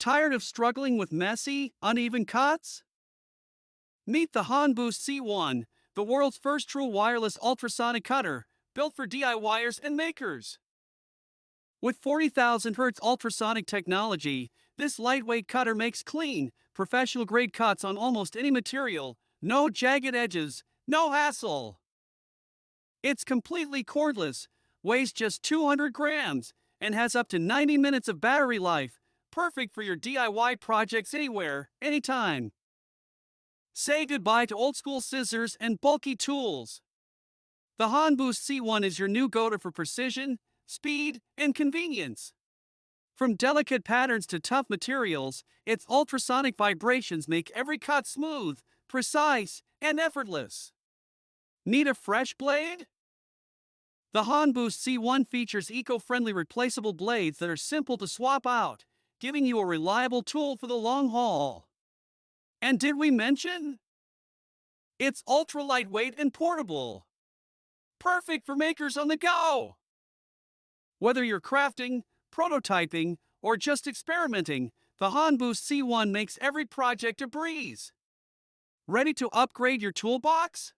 Tired of struggling with messy, uneven cuts? Meet the Hanboost C1, the world's first true wireless ultrasonic cutter, built for DIYers and makers. With 40,000 Hz ultrasonic technology, this lightweight cutter makes clean, professional-grade cuts on almost any material, no jagged edges, no hassle. It's completely cordless, weighs just 200 grams, and has up to 90 minutes of battery life, perfect for your DIY projects anywhere, anytime. Say goodbye to old-school scissors and bulky tools. The Hanboost C1 is your new go-to for precision, speed, and convenience. From delicate patterns to tough materials, its ultrasonic vibrations make every cut smooth, precise, and effortless. Need a fresh blade? The Hanboost C1 features eco-friendly replaceable blades that are simple to swap out, giving you a reliable tool for the long haul. And did we mention? It's ultra-lightweight and portable. Perfect for makers on the go! Whether you're crafting, prototyping, or just experimenting, the Hanboost C1 makes every project a breeze. Ready to upgrade your toolbox?